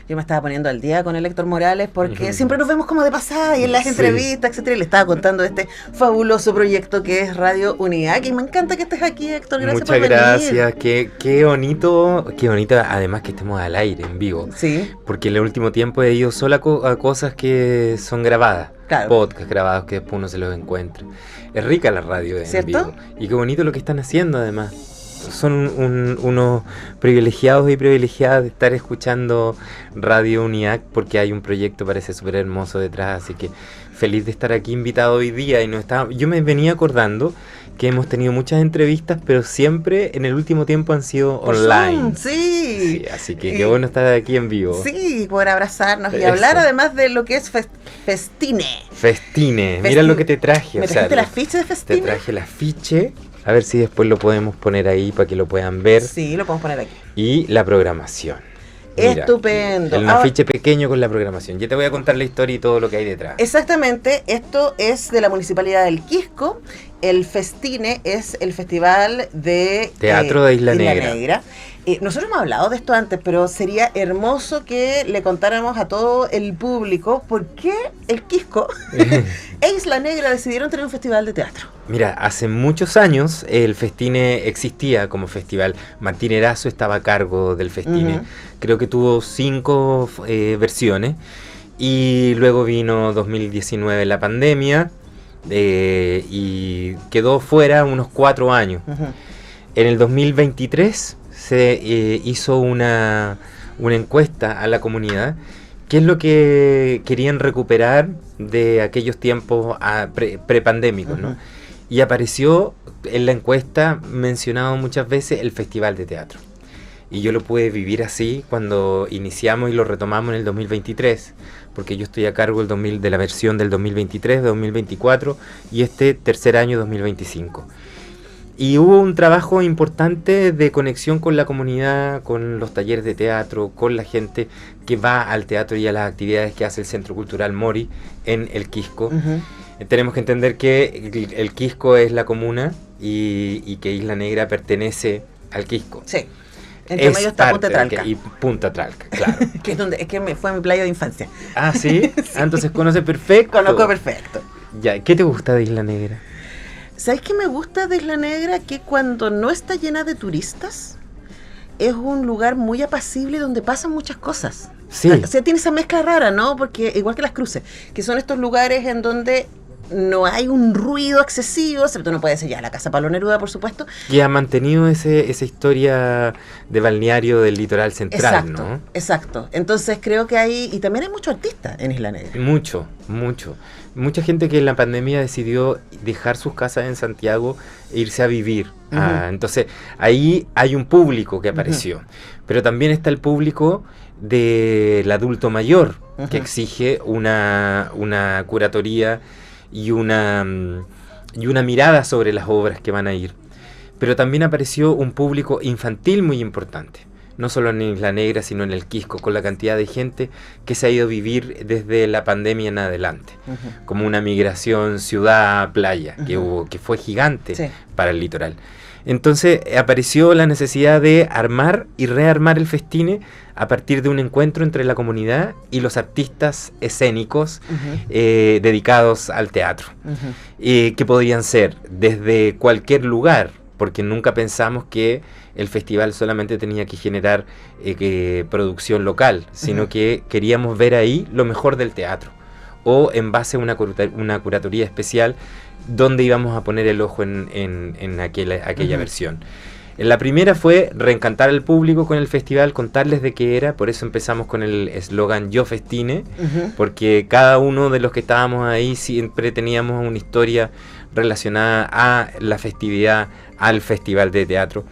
Yo me estaba poniendo al día con el Héctor Morales porque siempre nos vemos como de pasada y en las entrevistas, etcétera. Y le estaba contando de este fabuloso proyecto que es Radio UNIAC. Y me encanta que estés aquí, Héctor. Gracias por venir. Muchas gracias. Qué bonito además que estemos al aire, en vivo. Sí. Porque en el último tiempo he ido solo a cosas que son grabadas. Claro. Podcasts grabados que después uno se los encuentra. Es rica la radio en vivo. Y qué bonito lo que están haciendo además. Son unos privilegiados y privilegiadas de estar escuchando Radio UNIAC porque hay un proyecto, parece súper hermoso detrás, así que feliz de estar aquí invitado hoy día. Yo me venía acordando que hemos tenido muchas entrevistas, pero siempre en el último tiempo han sido online. Sí. Así que qué bueno estar aquí en vivo. Sí, poder abrazarnos y hablar además de lo que es Festine. Festine, mira lo que te traje. ¿Me trajiste el afiche de Festine? Te traje el afiche. A ver si después lo podemos poner ahí para que lo puedan ver. Sí, lo podemos poner aquí. Y la programación. Mira, estupendo. Un afiche pequeño con la programación. Ya te voy a contar la historia y todo lo que hay detrás. Exactamente. Esto es de la Municipalidad del Quisco. El Festine es el Festival de Teatro de Isla Negra. Nosotros hemos hablado de esto antes, pero sería hermoso que le contáramos a todo el público por qué el Quisco e Isla Negra decidieron tener un festival de teatro. Mira, hace muchos años el Festine existía como festival. Martín Erazo estaba a cargo del Festine. Creo que tuvo 5 versiones. Y luego vino 2019 la pandemia y quedó fuera unos 4 años. En el 2023 se hizo una encuesta a la comunidad, qué es lo que querían recuperar de aquellos tiempos prepandémicos, ¿no? Y apareció en la encuesta mencionado muchas veces el Festival de Teatro. Y yo lo pude vivir así cuando iniciamos y lo retomamos en el 2023, porque yo estoy a cargo de la versión del 2023, 2024 y este tercer año 2025. Y hubo un trabajo importante de conexión con la comunidad, con los talleres de teatro, con la gente que va al teatro y a las actividades que hace el Centro Cultural Mori en el Quisco. Tenemos que entender que el Quisco es la comuna y que Isla Negra pertenece al Quisco. Sí. Entre medio está Punta Tralca. Y Punta Tralca, claro. Fue mi playa de infancia. Ah, ¿sí? Sí. Entonces conoce perfecto. Conozco perfecto. Ya, ¿qué te gusta de Isla Negra? ¿Sabes qué me gusta de Isla Negra? Que cuando no está llena de turistas, es un lugar muy apacible donde pasan muchas cosas. Sí. O sea, tiene esa mezcla rara, ¿no? Porque igual que Las Cruces, que son estos lugares en donde no hay un ruido excesivo, excepto no puede ser ya la Casa Pablo Neruda, por supuesto. Y ha mantenido esa historia de balneario del litoral central, exacto, ¿no? Exacto. Entonces creo que y también hay muchos artistas en Isla Negra. Mucho. Mucha gente que en la pandemia decidió dejar sus casas en Santiago e irse a vivir. Entonces ahí hay un público que apareció. Pero también está el público del adulto mayor, que exige una curatoría y una mirada sobre las obras que van a ir. Pero también apareció un público infantil muy importante, no solo en Isla Negra, sino en el Quisco, con la cantidad de gente que se ha ido a vivir desde la pandemia en adelante, como una migración ciudad-playa, que fue gigante para el litoral. Entonces apareció la necesidad de armar y rearmar el Festine a partir de un encuentro entre la comunidad y los artistas escénicos dedicados al teatro, que podían ser desde cualquier lugar, porque nunca pensamos que el festival solamente tenía que generar producción local, sino que queríamos ver ahí lo mejor del teatro, o en base a una curatoría especial donde íbamos a poner el ojo en aquella versión. La primera fue reencantar al público con el festival, contarles de qué era, por eso empezamos con el eslogan Yo Festine, porque cada uno de los que estábamos ahí siempre teníamos una historia relacionada a la festividad, al festival de teatro.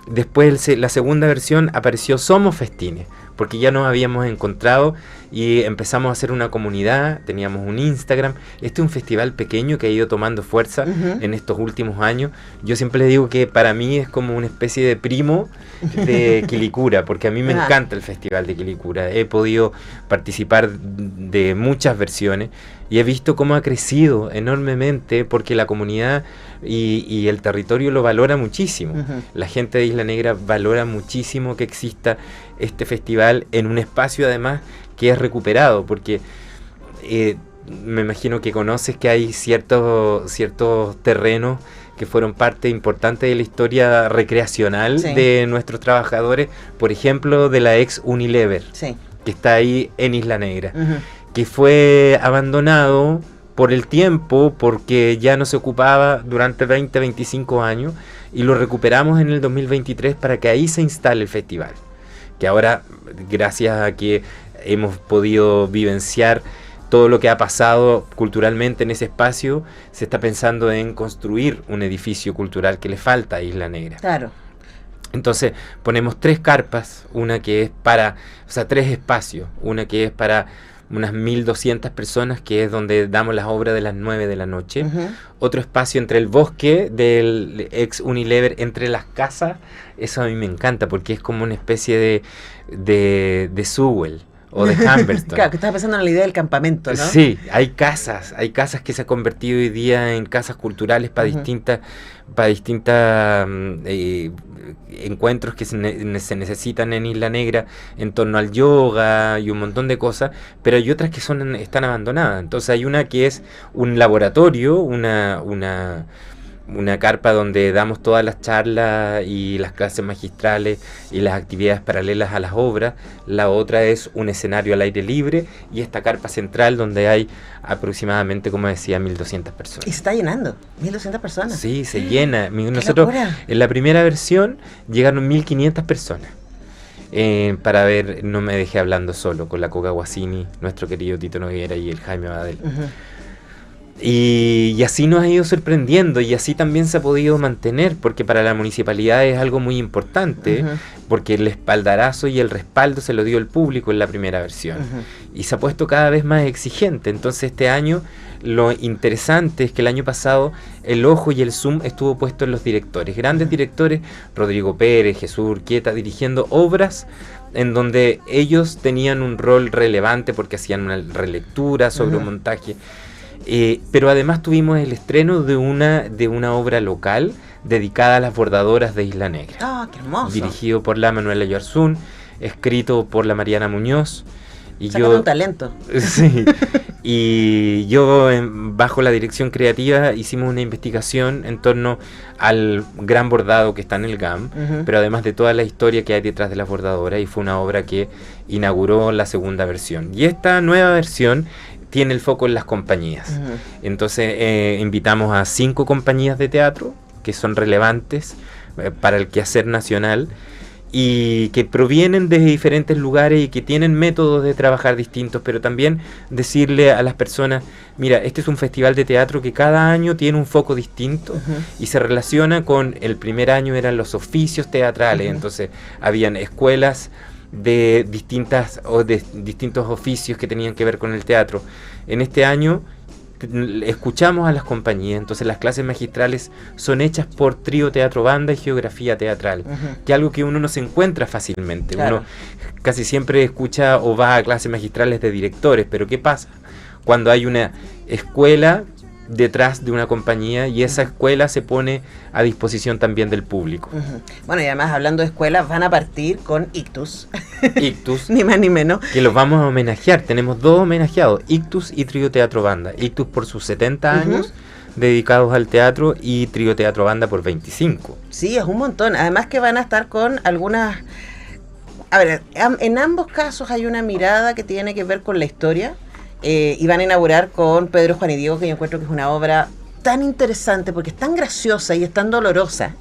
Después la segunda versión apareció Somos Festine, porque ya nos habíamos encontrado y empezamos a hacer una comunidad, teníamos un Instagram. Este es un festival pequeño que ha ido tomando fuerza en estos últimos años. Yo siempre les digo que para mí es como una especie de primo de Quilicura, porque a mí me encanta el Festival de Quilicura. He podido participar de muchas versiones y he visto cómo ha crecido enormemente, porque la comunidad y el territorio lo valora muchísimo. La gente de Isla Negra valora muchísimo que exista este festival en un espacio además que es recuperado, porque me imagino que conoces que hay ciertos terrenos que fueron parte importante de la historia recreacional de nuestros trabajadores, por ejemplo, de la ex Unilever, que está ahí en Isla Negra, que fue abandonado por el tiempo, porque ya no se ocupaba durante 20, 25 años, y lo recuperamos en el 2023 para que ahí se instale el festival, que ahora, gracias a que hemos podido vivenciar todo lo que ha pasado culturalmente en ese espacio, se está pensando en construir un edificio cultural que le falta a Isla Negra. Claro. Entonces ponemos 3 carpas, una que es para, o sea, 3 espacios, una que es para unas 1.200 personas, que es donde damos las obras de las 9 de la noche, otro espacio entre el bosque del ex Unilever, entre las casas, eso a mí me encanta, porque es como una especie de Sewell, o de Humberstone. Claro, que estaba pensando en la idea del campamento, ¿no? Sí, hay casas que se han convertido hoy día en casas culturales para distintas encuentros que se necesitan en Isla Negra en torno al yoga y un montón de cosas, pero hay otras que están abandonadas. Entonces hay una que es un laboratorio, una carpa donde damos todas las charlas y las clases magistrales y las actividades paralelas a las obras. La otra es un escenario al aire libre, y esta carpa central donde hay aproximadamente, como decía, 1.200 personas. Y se está llenando, 1.200 personas. Sí, se llena. Nosotros en la primera versión llegaron 1.500 personas. Para ver, no me dejé hablando solo, con la Coca Guasini, nuestro querido Tito Noguera y el Jaime Badel. Y así nos ha ido sorprendiendo, y así también se ha podido mantener, porque para la municipalidad es algo muy importante, porque el espaldarazo y el respaldo se lo dio el público en la primera versión, y se ha puesto cada vez más exigente. Entonces este año lo interesante es que el año pasado el ojo y el zoom estuvo puesto en los directores, grandes directores, Rodrigo Pérez, Jesús Urquieta, dirigiendo obras en donde ellos tenían un rol relevante porque hacían una relectura sobre un montaje. Pero además tuvimos el estreno de una obra local dedicada a las bordadoras de Isla Negra. ¡Ah, qué hermoso! Dirigido por la Manuela Yarzún, escrito por la Mariana Muñoz. Y Sacando un talento. Sí. Y yo, bajo la dirección creativa, hicimos una investigación en torno al gran bordado que está en el GAM, pero además de toda la historia que hay detrás de las bordadoras, y fue una obra que inauguró la segunda versión. Y esta nueva versión tiene el foco en las compañías. Entonces invitamos a 5 compañías de teatro que son relevantes para el quehacer nacional, y que provienen de diferentes lugares y que tienen métodos de trabajar distintos, pero también decirle a las personas, mira, este es un festival de teatro que cada año tiene un foco distinto, y se relaciona con, el primer año eran los oficios teatrales, entonces habían escuelas de distintos oficios que tenían que ver con el teatro. En este año escuchamos a las compañías, entonces las clases magistrales son hechas por trío teatro banda y geografía teatral, que es algo que uno no se encuentra fácilmente. Claro. Uno casi siempre escucha o va a clases magistrales de directores, pero ¿qué pasa cuando hay una escuela detrás de una compañía y esa escuela se pone a disposición también del público? Bueno, y además, hablando de escuelas, van a partir con Ictus. Ictus. Ni más ni menos. Que los vamos a homenajear. Tenemos 2 homenajeados, Ictus y Trío Teatro Banda. Ictus por sus 70 años dedicados al teatro, y Trío Teatro Banda por 25. Sí, es un montón. Además que van a estar con algunas... A ver, en ambos casos hay una mirada que tiene que ver con la historia. Y van a inaugurar con Pedro, Juan y Diego, que yo encuentro que es una obra tan interesante porque es tan graciosa y es tan dolorosa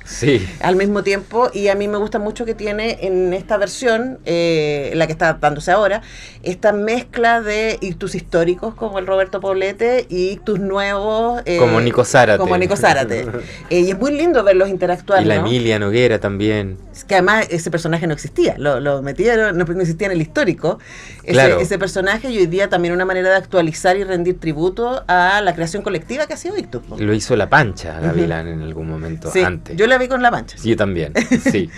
al mismo tiempo, y a mí me gusta mucho que tiene en esta versión, la que está dándose ahora, esta mezcla de ictus históricos como el Roberto Poblete y ictus nuevos como Nico Zárate. Y es muy lindo verlos interactuar, y la Emilia Noguera también, es que además ese personaje no existía, lo metieron, no existía en el histórico ese personaje, y hoy día también una manera de actualizar y rendir tributo a la creación colectiva que ha sido Ictus. Lo hizo La Pancha, Gavilán, en algún momento antes. Yo la vi con La Pancha. Yo también, sí.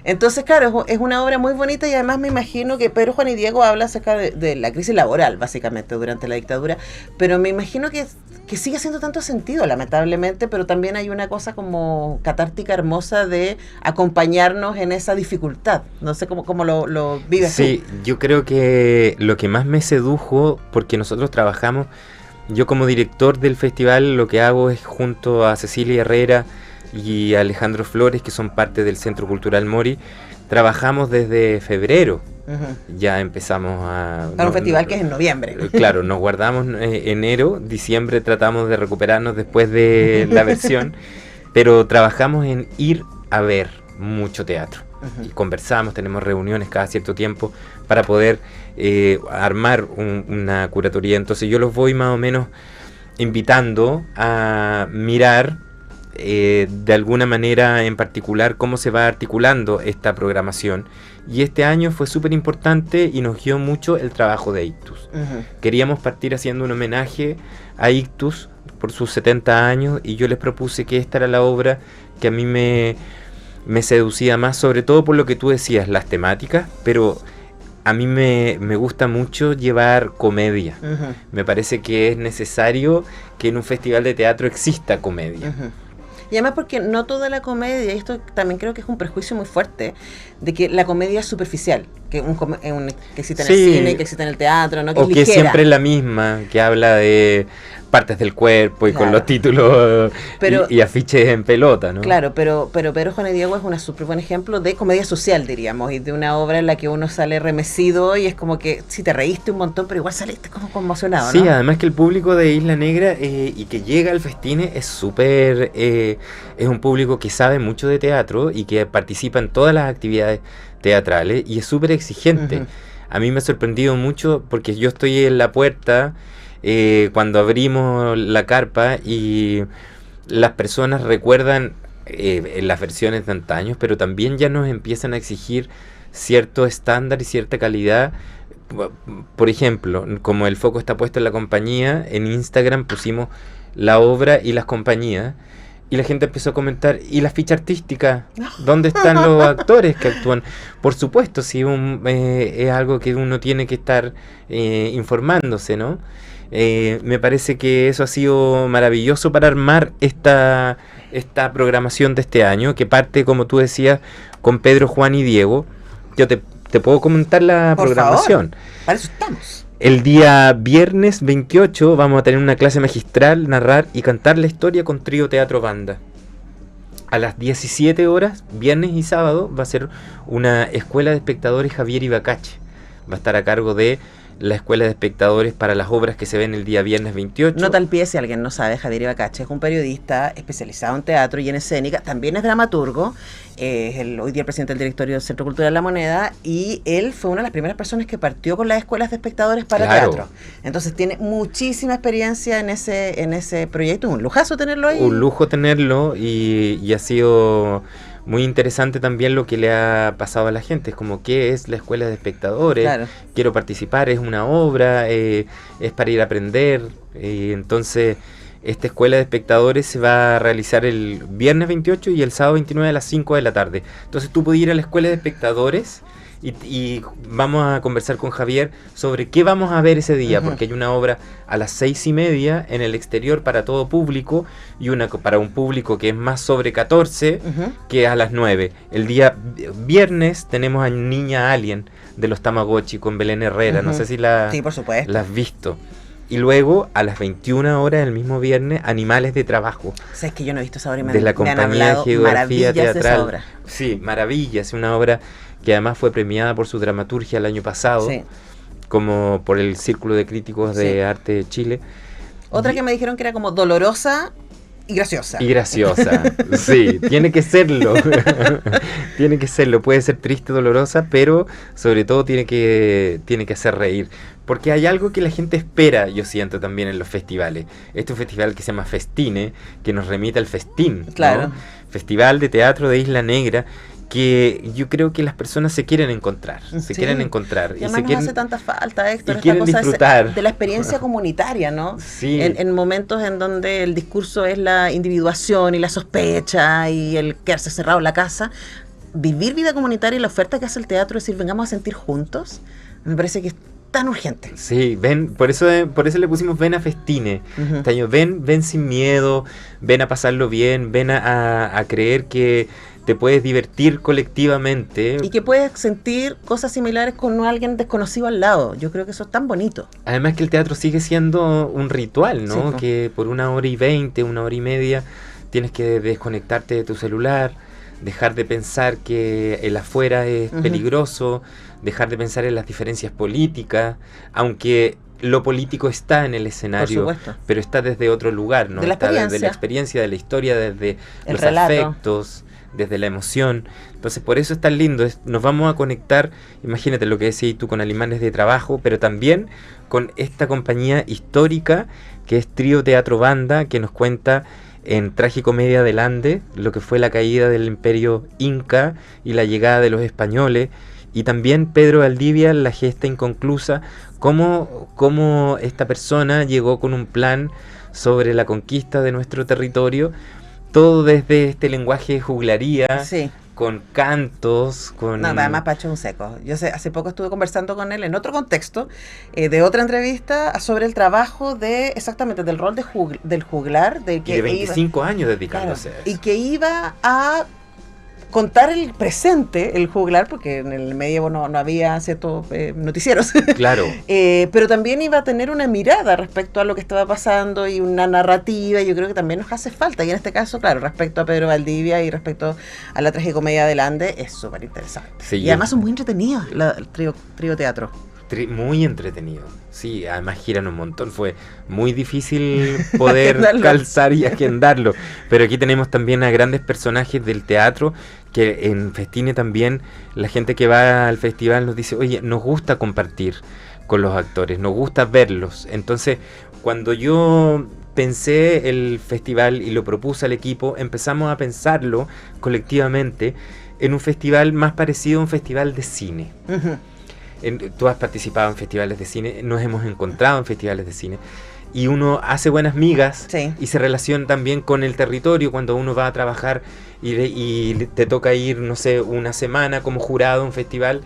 Entonces, claro, es una obra muy bonita y además me imagino que Pedro, Juan y Diego habla acerca de la crisis laboral, básicamente, durante la dictadura, pero me imagino que sigue haciendo tanto sentido, lamentablemente, pero también hay una cosa como catártica hermosa de acompañarnos en esa dificultad. No sé cómo lo vives tú. Sí, yo creo que lo que más me sedujo, porque nosotros trabajamos, yo como director del festival lo que hago es junto a Cecilia Herrera y Alejandro Flores, que son parte del Centro Cultural Mori, trabajamos desde febrero. Uh-huh. Ya empezamos para un festival que es en noviembre. Claro, nos guardamos enero, diciembre tratamos de recuperarnos después de la versión, pero trabajamos en ir a ver mucho teatro. Uh-huh. Y conversamos, tenemos reuniones cada cierto tiempo para poder armar una curatoría. Entonces yo los voy más o menos invitando a mirar de alguna manera en particular cómo se va articulando esta programación, y este año fue súper importante y nos guió mucho el trabajo de Ictus. Uh-huh. Queríamos partir haciendo un homenaje a Ictus por sus 70 años y yo les propuse que esta era la obra que a mí me seducía más, sobre todo por lo que tú decías, las temáticas, pero a mí me gusta mucho llevar comedia. Uh-huh. Me parece que es necesario que en un festival de teatro exista comedia. Uh-huh. Y además porque no toda la comedia, y esto también creo que es un prejuicio muy fuerte, de que la comedia es superficial, que existe en el cine, que existe en el teatro, ¿no? Que o que siempre es la misma, que habla de partes del cuerpo y claro, con los títulos y afiches en pelota, ¿no? Claro, pero Pedro, Juan y Diego es un súper buen ejemplo de comedia social, diríamos, y de una obra en la que uno sale remecido y es como que si te reíste un montón, pero igual saliste como conmocionado, ¿no? Sí, además que el público de Isla Negra y que llega al Festine es súper... es un público que sabe mucho de teatro y que participa en todas las actividades teatrales y es súper exigente. Uh-huh. A mí me ha sorprendido mucho porque yo estoy en la puerta cuando abrimos la carpa y las personas recuerdan las versiones de antaño, pero también ya nos empiezan a exigir cierto estándar y cierta calidad. Por ejemplo, como el foco está puesto en la compañía, en Instagram pusimos la obra y las compañías y la gente empezó a comentar, ¿y la ficha artística? ¿Dónde están los actores que actúan? Por supuesto, si es algo que uno tiene que estar informándose, ¿no? Me parece que eso ha sido maravilloso para armar esta programación de este año, que parte, como tú decías, con Pedro, Juan y Diego. Yo te puedo comentar la Por programación. Favor. Para eso estamos. El día viernes 28 vamos a tener una clase magistral, narrar y cantar la historia con Trío Teatro Banda. A las 17 horas, viernes y sábado, va a ser una escuela de espectadores Javier Ibacache. Va a estar a cargo de la escuela de espectadores para las obras que se ven el día viernes 28. Nota al pie, si alguien no sabe, Javier Ibacache es un periodista especializado en teatro y en escénica, también es dramaturgo, es hoy día el presidente del directorio del Centro Cultural La Moneda, y él fue una de las primeras personas que partió con las escuelas de espectadores para teatro. Entonces tiene muchísima experiencia en ese proyecto, un lujazo tenerlo ahí. Un lujo tenerlo y ha sido... muy interesante también lo que le ha pasado a la gente, es como qué es la escuela de espectadores, claro. Quiero participar, es una obra, es para ir a aprender, entonces esta escuela de espectadores se va a realizar el viernes 28 y el sábado 29 a las 5 de la tarde, entonces tú puedes ir a la escuela de espectadores y vamos a conversar con Javier sobre qué vamos a ver ese día, uh-huh. Porque hay una obra a las 6:30 en el exterior para todo público y una para un público que es más sobre 14, uh-huh. Que a las 9. El día viernes tenemos a Niña Alien de los Tamagotchi con Belén Herrera, uh-huh. No sé si sí, por supuesto. La has visto. Y luego, a las 21 horas del mismo viernes, Animales de Trabajo. Sabes que yo no he visto esa obra y de la compañía Geografía Teatral. De esa obra. Sí, Maravillas, una obra que además fue premiada por su dramaturgia el año pasado, sí. Como por el Círculo de Críticos de Arte de Chile. Otra que me dijeron que era como dolorosa y graciosa. Y graciosa, sí, tiene que serlo. Tiene que serlo, puede ser triste, dolorosa, pero sobre todo tiene que hacer reír. Porque hay algo que la gente espera, yo siento también en los festivales. Este es un festival que se llama Festine, que nos remite al festín, claro. ¿no? Festival de Teatro de Isla Negra, que yo creo que las personas se quieren encontrar, quieren encontrar. Y además nos hace tanta falta, Héctor, esta quieren cosa disfrutar de la experiencia comunitaria, ¿no? Sí. En momentos en donde el discurso es la individuación y la sospecha y el quedarse cerrado en la casa. vivir vida comunitaria y la oferta que hace el teatro, es decir, vengamos a sentir juntos, me parece que es tan urgente. Sí, por eso le pusimos ven a Festine. Uh-huh. Este año, ven sin miedo, ven a pasarlo bien, ven a creer que te puedes divertir colectivamente. Y que puedes sentir cosas similares con alguien desconocido al lado. Yo creo que eso es tan bonito. Además que el teatro sigue siendo un ritual, ¿no? Sí, que por 1h20, 1h30, tienes que desconectarte de tu celular, dejar de pensar que el afuera es peligroso, dejar de pensar en las diferencias políticas, aunque lo político está en el escenario, pero está desde otro lugar, ¿no? Está desde la experiencia, de la historia, desde los afectos, desde la emoción. Entonces por eso es tan lindo, nos vamos a conectar, imagínate lo que decís tú, con Alimanes de Trabajo, pero también con esta compañía histórica que es Trío Teatro Banda, que nos cuenta en Tragicomedia del Ande lo que fue la caída del imperio inca y la llegada de los españoles, y también Pedro Valdivia, La gesta inconclusa, cómo esta persona llegó con un plan sobre la conquista de nuestro territorio, todo desde este lenguaje de juglaría, sí, con cantos, con... No, además Pacho es un seco. Yo sé, hace poco estuve conversando con él en otro contexto, de otra entrevista, sobre el trabajo exactamente, del rol del juglar. De 25 años dedicándose, claro, a eso. Y que iba a contar el presente, el juglar, porque en el medievo no había ciertos noticieros. Claro. Pero también iba a tener una mirada respecto a lo que estaba pasando y una narrativa, y yo creo que también nos hace falta. Y en este caso, claro, respecto a Pedro Valdivia y respecto a la Tragicomedia del Ande, es súper interesante. Sí, y además son muy entretenidos el trío teatro. Muy entretenido, sí, además giran un montón, fue muy difícil poder calzar y agendarlo, pero aquí tenemos también a grandes personajes del teatro, que en Festine también la gente que va al festival nos dice, oye, nos gusta compartir con los actores, nos gusta verlos. Entonces, cuando yo pensé el festival y lo propuse al equipo, empezamos a pensarlo colectivamente en un festival más parecido a un festival de cine. Uh-huh. Tú has participado en festivales de cine, nos hemos encontrado en festivales de cine, y uno hace buenas migas, sí, y se relaciona también con el territorio cuando uno va a trabajar y te toca ir, no sé, una semana como jurado a un festival.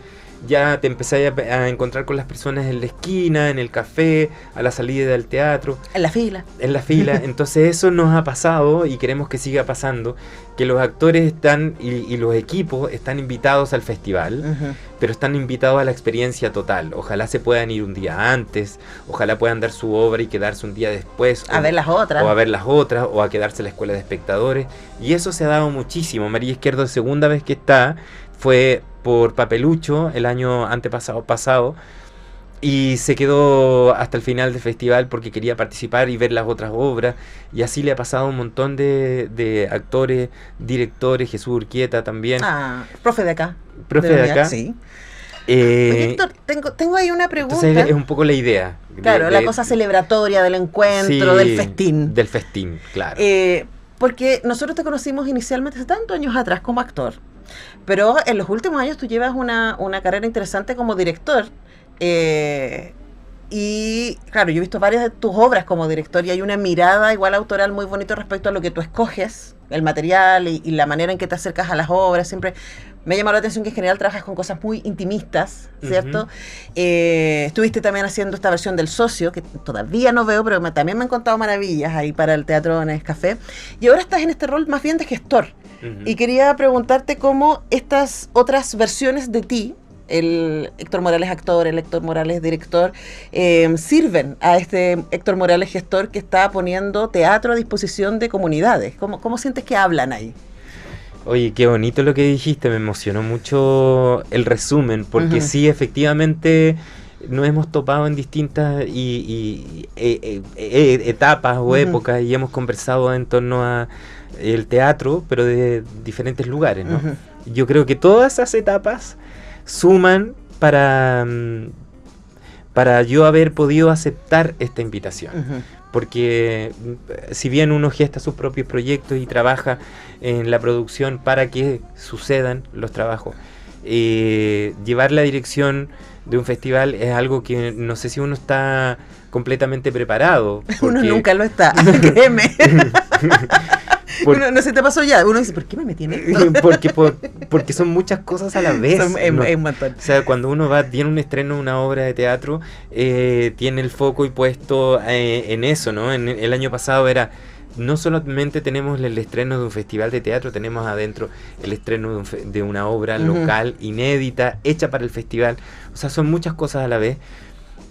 Ya te empezás a encontrar con las personas en la esquina, en el café, a la salida del teatro. En la fila. En la fila. Entonces eso nos ha pasado y queremos que siga pasando, que los actores están y los equipos están invitados al festival, uh-huh, pero están invitados a la experiencia total. Ojalá se puedan ir un día antes, ojalá puedan dar su obra y quedarse un día después. A ver las otras. O a ver las otras, o a quedarse en la escuela de espectadores. Y eso se ha dado muchísimo. María Izquierdo, segunda vez que está, fue por Papelucho el año pasado, y se quedó hasta el final del festival porque quería participar y ver las otras obras, y así le ha pasado a un montón de actores, directores, Jesús Urquieta también. Profe de acá. Sí. Héctor, tengo ahí una pregunta. Entonces es un poco la idea. Claro, la cosa celebratoria del encuentro, sí, del festín. Del festín, claro. Porque nosotros te conocimos inicialmente hace tantos años atrás como actor, pero en los últimos años tú llevas una carrera interesante como director. Y claro, yo he visto varias de tus obras como director y hay una mirada igual autoral muy bonita respecto a lo que tú escoges, el material y la manera en que te acercas a las obras. Siempre me ha llamado la atención que en general trabajas con cosas muy intimistas, ¿cierto? Uh-huh. Estuviste también haciendo esta versión del Socio, que todavía no veo, pero también me han contado maravillas ahí para el Teatro Nescafé. Y ahora estás en este rol más bien de gestor. Uh-huh. Y quería preguntarte cómo estas otras versiones de ti, el Héctor Morales actor, el Héctor Morales director, sirven a este Héctor Morales gestor que está poniendo teatro a disposición de comunidades. ¿Cómo sientes que hablan ahí? Oye, qué bonito lo que dijiste, me emocionó mucho el resumen, porque uh-huh, sí, efectivamente nos hemos topado en distintas etapas o uh-huh, épocas, y hemos conversado en torno a el teatro, pero de diferentes lugares, ¿no? Uh-huh. Yo creo que todas esas etapas suman para yo haber podido aceptar esta invitación. Uh-huh. Porque si bien uno gesta sus propios proyectos y trabaja en la producción para que sucedan los trabajos, llevar la dirección de un festival es algo que no sé si uno está completamente preparado. Uno nunca lo está, créeme. No se te pasó ya. Uno dice, ¿por qué me metí en esto? Porque son muchas cosas a la vez. Es un montón. O sea, cuando uno tiene un estreno, una obra de teatro, tiene el foco y puesto en eso, ¿no? El año pasado era... No solamente tenemos el estreno de un festival de teatro, tenemos adentro el estreno de una obra local, inédita, hecha para el festival. O sea, son muchas cosas a la vez.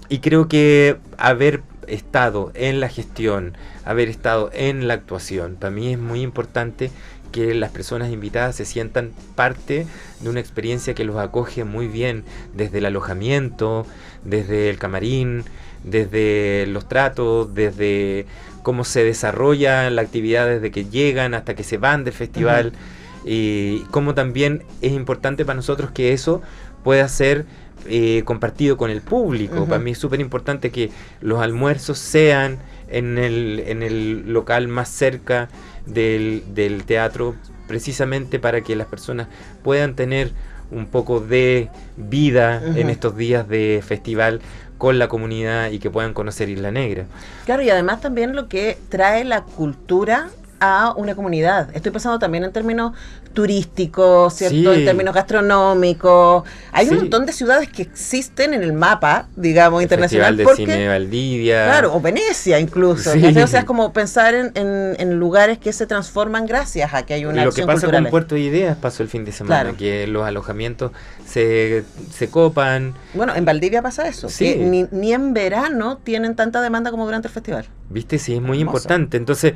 Y creo que haber estado en la gestión, haber estado en la actuación, para mí es muy importante que las personas invitadas se sientan parte de una experiencia que los acoge muy bien, desde el alojamiento, desde el camarín, desde los tratos, desde cómo se desarrolla la actividad desde que llegan hasta que se van del festival, y cómo también es importante para nosotros que eso pueda ser compartido con el público. Para mí es súper importante que los almuerzos sean en el local más cerca del teatro, precisamente para que las personas puedan tener un poco de vida en estos días de festival con la comunidad y que puedan conocer Isla Negra. Claro, y además también lo que trae la cultura a una comunidad. Estoy pensando también en términos turísticos, ¿cierto? Sí. En términos gastronómicos. Hay Sí. un montón de ciudades que existen en el mapa, digamos, El internacional. Festival de Cine de Valdivia. Claro, o Venecia incluso. Sí. ¿Cachai? O sea, es como pensar en lugares que se transforman gracias a que hay una Lo que acción pasa cultural. con Puerto de Ideas pasó el fin de semana, Claro. que los alojamientos se copan. Bueno, en Valdivia pasa eso. Sí. Que ni en verano tienen tanta demanda como durante el festival. ¿Viste? Sí, es muy Hermoso. importante. Entonces,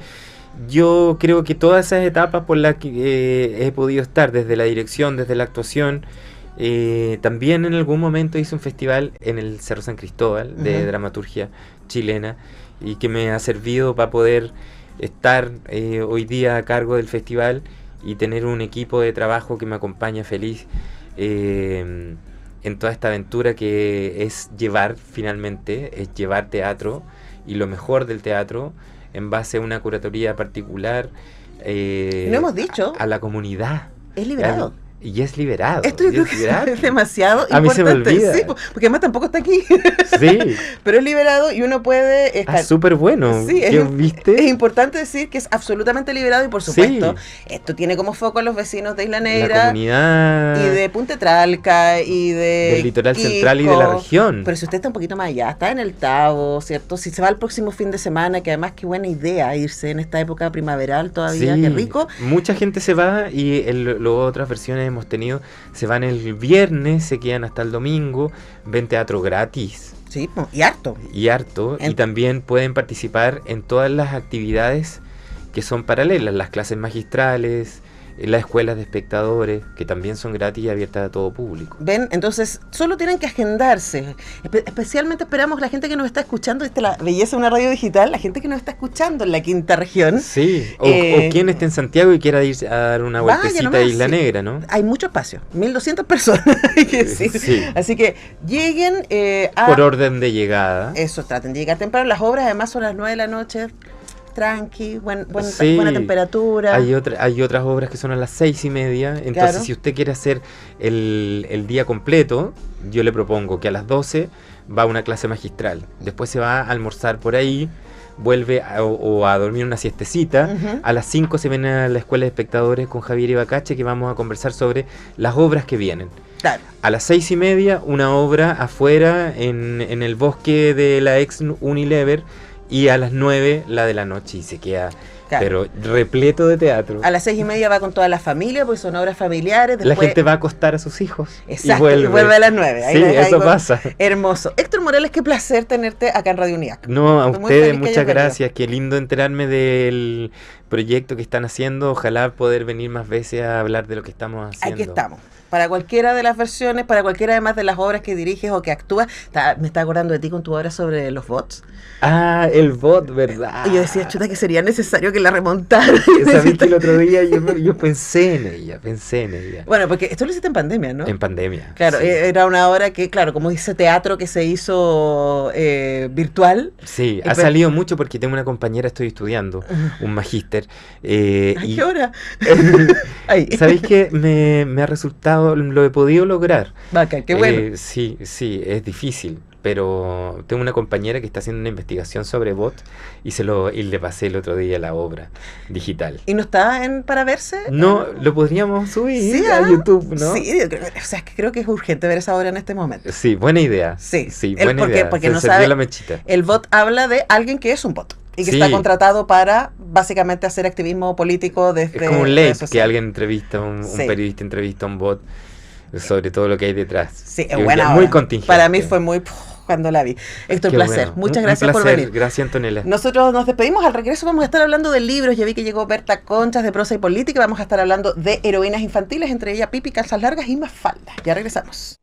yo creo que todas esas etapas por las que he podido estar, desde la dirección, desde la actuación, también en algún momento hice un festival en el Cerro San Cristóbal de dramaturgia chilena, y que me ha servido para poder estar hoy día a cargo del festival y tener un equipo de trabajo que me acompaña feliz en toda esta aventura que es llevar teatro y lo mejor del teatro en base a una curatoría particular No hemos dicho. a la comunidad. Es liberado. Y es liberado. Esto yo creo que es demasiado A mí se me importante. olvida. Sí, porque además tampoco está aquí. Sí, Pero es liberado y uno puede estar. súper bueno. Sí, ¿Viste? es importante decir que es absolutamente liberado y por supuesto, esto tiene como foco a los vecinos de Isla La Negra comunidad y de Punta Tralca y del litoral Iquico. central y de la región. Pero si usted está un poquito más allá, está en el Tabo, ¿cierto? Si se va el próximo fin de semana, que además qué buena idea irse en esta época primaveral todavía, Sí, qué rico. mucha gente se va y otras versiones hemos tenido, se van el viernes, se quedan hasta el domingo, ven teatro gratis Sí, y harto. y harto, y también pueden participar en todas las actividades que son paralelas, las clases magistrales, las escuelas de espectadores, que también son gratis y abiertas a todo público. ¿Ven? Entonces, solo tienen que agendarse. Especialmente esperamos la gente que nos está escuchando, esta es la belleza de una radio digital, la gente que nos está escuchando en la quinta región. Sí, o quien esté en Santiago y quiera ir a dar una Vaya vueltecita nomás, a Isla sí. Negra, ¿no? Hay mucho espacio, 1.200 personas, hay que decir. Sí. Así que lleguen Por orden de llegada. Eso, traten de llegar temprano. Las obras además son a las 9 de la noche, tranqui, Sí. buena temperatura. Hay otras obras que son a las 6:30. Entonces, Claro. si usted quiere hacer el día completo, yo le propongo que a las 12 va a una clase magistral. Después se va a almorzar por ahí, vuelve o a dormir una siestecita. Ujú. A las 5 se ven a la escuela de espectadores con Javier Ibacache, que vamos a conversar sobre las obras que vienen. Claro. A las 6:30, una obra afuera en el bosque de la ex Unilever, y a las 9 la de la noche, y se queda Claro. pero repleto de teatro. A las 6:30 va con toda la familia, porque son obras familiares. La Después, gente va a acostar a sus hijos. exacto, y vuelve a las 9. Sí, eso pasa. Hermoso. Héctor Morales, qué placer tenerte acá en Radio UNIAC. No, a Estoy muy ustedes feliz que muchas hayas venido. gracias. Qué lindo enterarme del proyecto que están haciendo. Ojalá poder venir más veces a hablar de lo que estamos haciendo. Aquí estamos. Para cualquiera de las versiones, para cualquiera además de las obras que diriges o que actúas. Me está acordando de ti con tu obra sobre los bots. Ah, el bot, ¿verdad? Y yo decía, chuta, que sería necesario que la remontara. Sabes que el otro día yo pensé en ella. Bueno, porque esto lo hiciste en pandemia, ¿no? En pandemia. Claro, sí. era una obra que, claro, como dice teatro que se hizo virtual. Sí, ha pero- salido mucho porque tengo una compañera, estoy estudiando un magíster. ¿A qué hora? Ay. ¿Sabéis qué? Me ha resultado lo he podido lograr. Bacán, qué bueno. Sí, sí, es difícil, pero tengo una compañera que está haciendo una investigación sobre bot y le pasé el otro día la obra digital. ¿Y no está para verse? No, lo podríamos subir Sí, a YouTube, ¿no? Sí, yo creo, o sea, es que creo que es urgente ver esa obra en este momento. Sí, buena idea. Sí, Sí, él, buena idea. porque Se no encendió sabe, la mechita. el bot habla de alguien que es un bot y que Sí. está contratado para básicamente hacer activismo político desde Es como un redes late que sociales. alguien entrevista, un Sí. periodista entrevista a un bot sobre todo lo que hay detrás. Sí, Que es buena muy obra. contingente. Para mí fue muy cuando la vi. Héctor, Qué placer. bueno. Muchas Un gracias por placer. venir. Gracias, Antonella. Nosotros nos despedimos. Al regreso vamos a estar hablando de libros. Ya vi que llegó Berta Conchas de Prosa y Política. Vamos a estar hablando de heroínas infantiles, entre ellas Pipi, Calzas Largas y Mafalda. Ya regresamos.